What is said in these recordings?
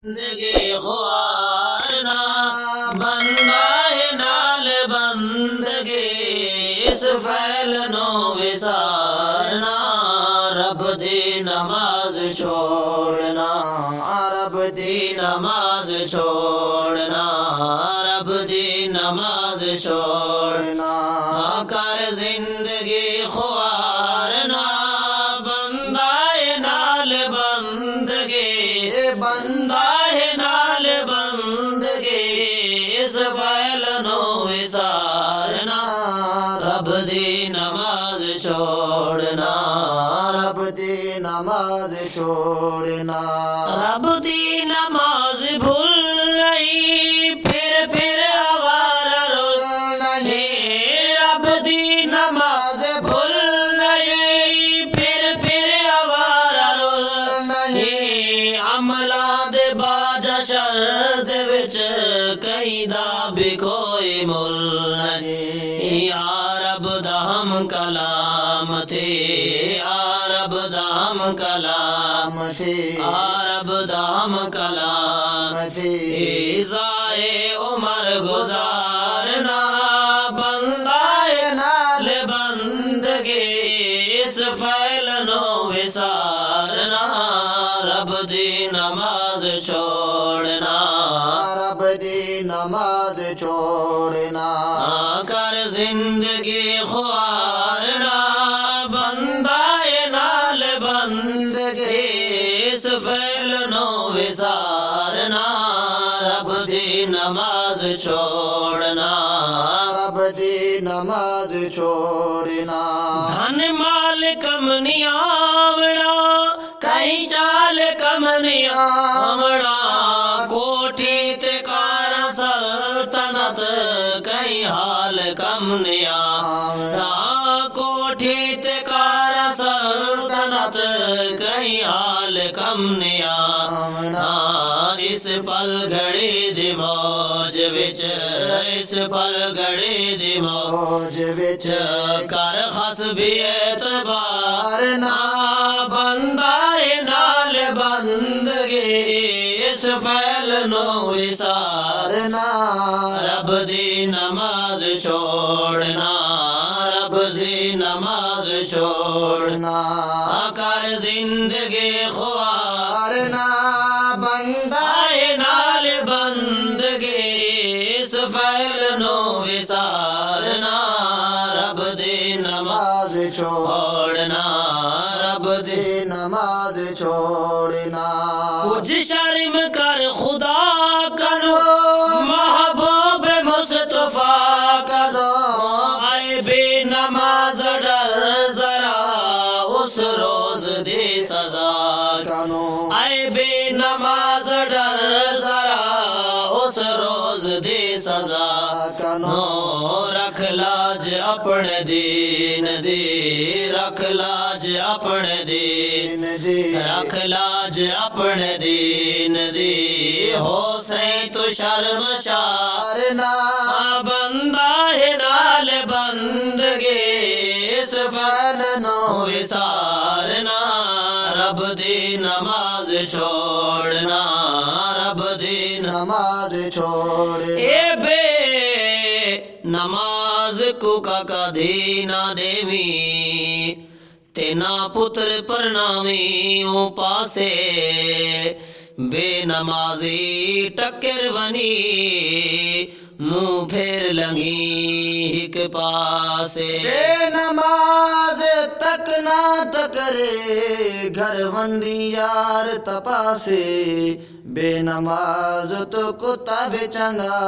जिंदगी ख्वारना बंदा है नाल बंदगी इस फैलनो विसारना रब दी नमाज छोड़ना रब दी नमाज छोड़ना रब दी नमाज छोड़ना कर जिंदगी ख्वारना बंदा है नाल बंदगी बंदा है नाल बंदगी इस फैलनो विसारना रब दी नमाज छोड़ना रब दी नमाज छोड़ना रब दी नमाज भूल नहीं फिर आवारा रोल नहीं रब दी नमाज भूल नहीं फिर आवारा रोल नहीं अमला दे बाजा शर्द विच कई दा भी कोई मुल नहीं या रब दा हम कलाम थे रब दा हम कलाम थे रब दा हम कलाम थे जाए उमर गुजारना बंदा नाल बंदगी इस फैलनो विसारना रब दी नमाज छोड़ना रब दी नमाज छोड़ना कर जिंदगी ख्वारना बंदा नाल बंदगी इस फैलनो विसारना रब दी नमाज छोड़ना रब दी नमाज छोड़ना धन माल कमनी आवड़ा कहीं चाल कमनी आवड़ा कोठी ते कारा सल्तनत कहीं हाल कमनी आवड़ा कोठी ते कारा सल्तनत कहीं हाल कमनी आवड़ा इस पल घड़ी दी मौज विच इस पल घड़ी दी मौज विच कर खस भी एतबार ना बंदा नाल बंदगी इस फैलनो विसारना रब दी नमाज छोड़ना रब दी नमाज छोड़ना कर जिंदगी ख्वारना बंदा नाल बंदगी इस फैलनो विसारना रब दी नमाज छोड़ना रब दी नमाज छोड़ना कुछ शर्म कर खुदा करो महबूब मुस्तफा करो आए बे नमाज डर जरा उस रोज दी सजा करो आए बे नमाज डर जरा उस रोज दी सजा करो रख लाज अपने दीन दी रख लाज अपने दीन दी रख लाज अपने दीन दी हो से तो शर्म शारना बंदा है नाल बंदगी इस फैलनो विसारना रब दी नमाज छोड़ना रब दी नमाज छोड़ ए बे नमाज को काका दीना देवी तेना पुत्र परनामी ओ पासे बेनमाजी टक्कर बनी मुँह फेर लगी हिक पासे बेनमाज तक ना टकरे घर बंदी यार तपासे बेनमाज तो कुत्ता बेचंगा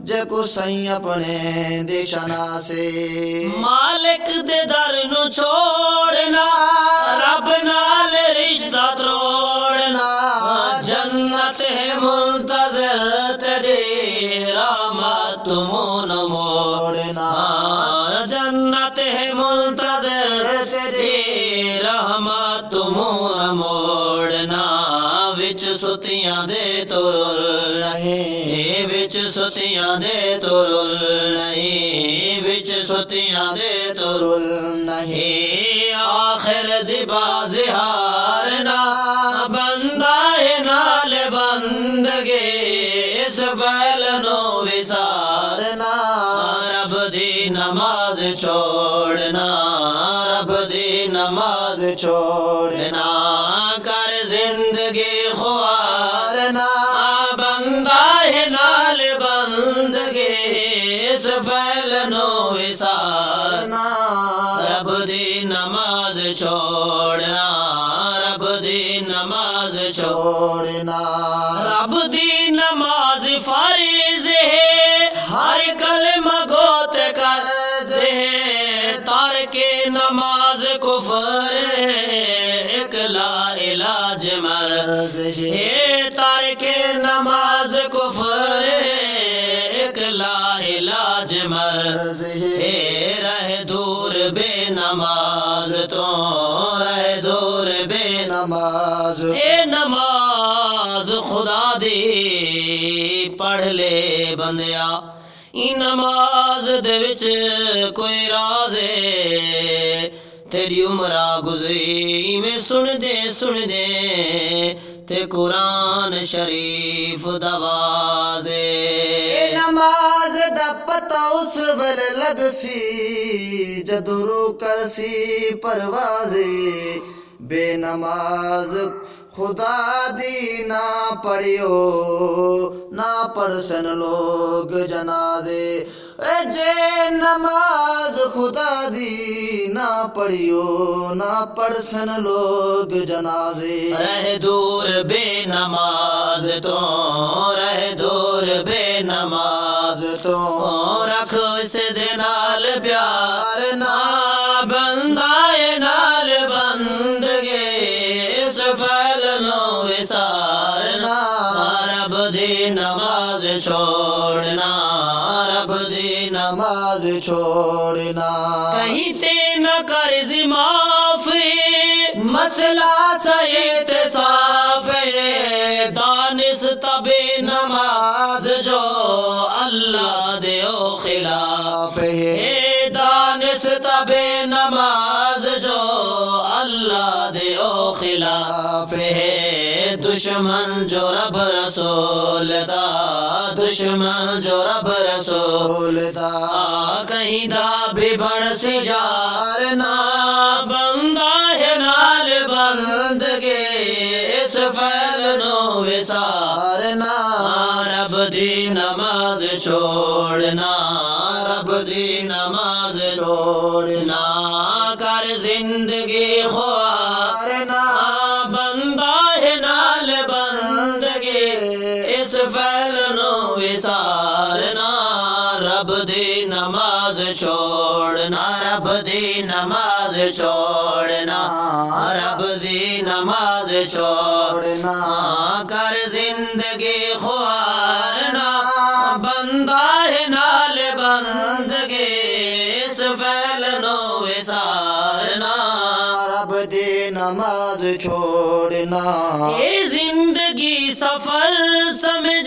जको सही अपने देशना से मालिक दे दर नु छोड़ना रब नाल रिश्ता तोड़ना जन्नत है मुंतज़िर तेरे रहमत मुन मोड़ना जन्नत है मुंतज़िर तेरे रहमत मुन मोड़ना विच सुतियां दे तुरुल नहीं विच सुतियां दे तुरुल नहीं विच सुतियां दे तुरुल नहीं आखिर दिबाज़ हारना बंदा है नाल जिंदगी इस फैल नो विसारना रब दी नमाज छोड़ना रब दी नमाज छोड़ना कर जिंदगी ख्वारना बंदा है नाल बंदगी इस फैल नो विसारना रब दी नमाज छोड़ना रब दी नमाज छोड़ना रब दी नमाज फर्ज है हर कलमा गोत कर्ज है तार के नमाज कुफर है एक ला इलाज मर्ज है तार के नमाज कुफर है एक ला इलाज मर्ज है रह दूर बेनमाज तो रह दूर बेनमाज ए नमाज खुदा दी पढ़ ले बंदिया ई नमाज दे विच कोई राज है तेरी उमरा गुजरी में सुन दे ते कुरान शरीफ दवाजे नमाज दा पता उस वेल लगसी जदों रू करसी परवाज़े बेनमाज खुदा दी ना पढ़ियो ना पढ़सन लोग जनाजे जे नमाज खुदा दी ना पढ़ियो ना पढ़सन लोग जनाजे रह दूर बेनमाज तो रह दूर बेनमाज तो रख इस दे नाल प्यार ना बंदाए नाल बंदगे इस फैल नो विसारना रब दी नमाज छोड़ना रब दी नमाज छोड़ना कहीं ते न कर्ज माफ मसला सहित साफ दानिश तबे नमाज जो अल्लाह दे ओ खिलाफ है दानिश तबे नमाज जो अल्लाह दे ओ खिलाफ है दुश्मन जो रब रसूल दा दुश्मन जो रब रसूल दा कहीं दा भी बन से जार ना बंदा है नाल बंदगे इस फैल नो विसारना रब दी नमाज छोड़ना रब दी नमाज छोड़ना कर जिंदगी ख्वारना बंदा है नाल बंदगे इस फैल नो विसारना रब दी नमाज छोड़ना रब दी नमाज छोड़ना रब दी नमाज छोड़ना कर जिंदगी ख्वारना बंदा है नाल बंदगे इस फैल नो विसारना रब दी नमाज छोड़ना ये जिंदगी सफर समझ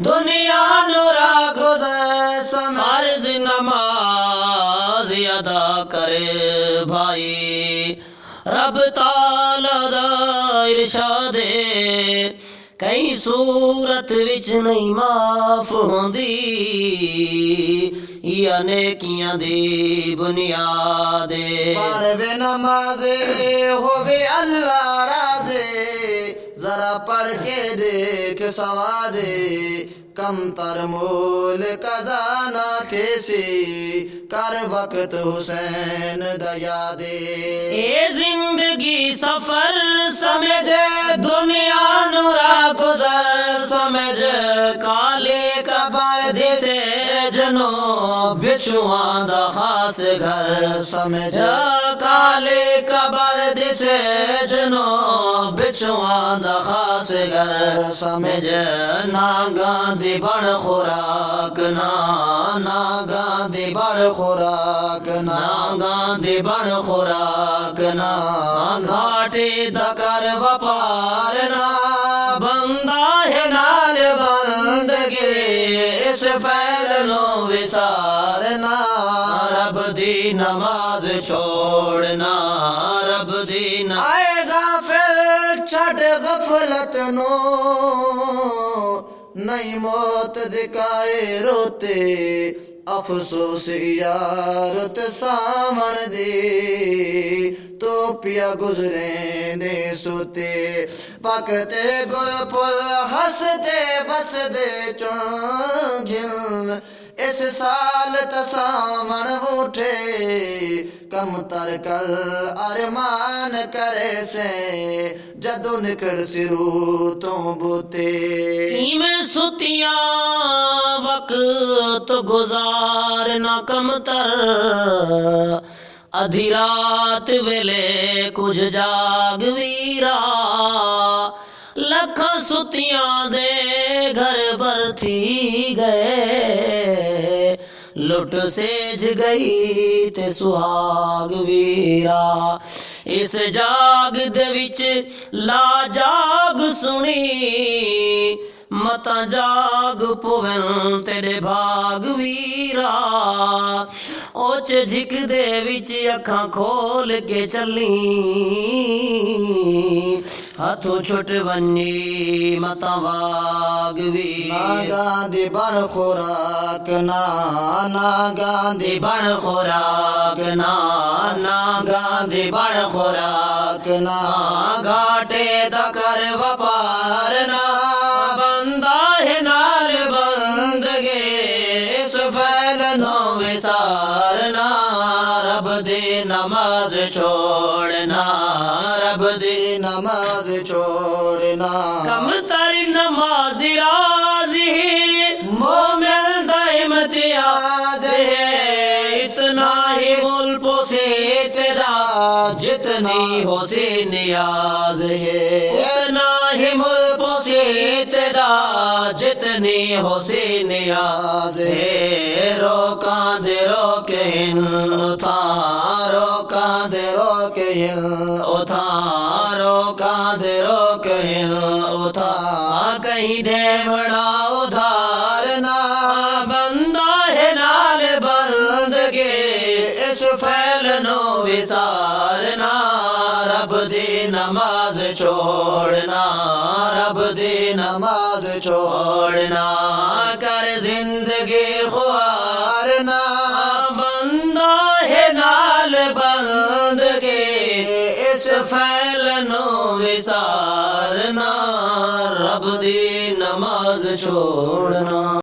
दुनिया नूरा गुजर फर्ज नमाज अदा करे भाई रब ताला दा इरशादे कई सूरत विच नहीं माफ होंदी या नेकियां दी बुनियादे पढ़वे नमाजे होवे अल्लाह राजे जरा पढ़ के देख सवादे कम तर मोल खजाना कैसे कर वक्त हुसैन दया दे ए जिंदगी सफर समझ दुनिया नूरा गुजर समझ काले कबर दिसे जनो बिछुआं दा खास घर समझ काले कबर दिसे जनो बिछुआं दा खास घर समझ ना गांधी बड़ खुराक ना गांधी बड़ खुराक ना गांधी बड़ खुराक ना घाटे दकर वपार ना बंदा है नाल बंदगे इस फैल नो विसारना रब दी नमाज छोड़ना रब दी आए गाफिल छड़ गफलत नो नहीं मौत दिखाए रोते अफसोस यारत सामन दे तो पिया गुजरे दे सोते पकते गुल पुल हंसते बसदे चुन घिल इस साल तसामन उठे कम तर कल अरमान करे से जदों निकल सिरू तो बोते इवें सुतिया वक्त गुजार ना कम तर अधी रात वेले कुछ जाग वीरा लखा सुतियां दे घर बरथी गए लुट सेज गई ते सुहाग वीरा इस जाग दे विच ला जाग सुनी मता जाग पवन तेरे भाग वीरा ओच झिक दे विच अखां खोल के चली हाथों छुट वनी मता वाग वीरा नागा दे बण खुराक ना नागा दे बण खुराक ना नागा दे बण खुराक ना घाटे दा कर वपार ना बंदा है नाल बंदगे इस फैल नो विसार ना रब दे नमाज छोड़ना रब दे नमाज छोड़ना कम तारी नमाज राजी मोमिन दा इम्तियाज है इतना ही मुल पोसे तेरा जितनी हो से नियाज है उतना ही मुल पोसे तेरा जितनी हो से नियाज है रोका दे रोके उठा रोका दे रोके उठा रोका दे रोके उठा कहीं देवड़ा उधार ना बंदा है नाल बंद के इस फैल नो विसार ना रब दे नमाज छोड़ना रब दे नमाज छोड़ना कर जिंदगी ख्वार ना बंदा है नाल बंद के इस फैल नो विसार ना रब दे नमाज छोड़ना।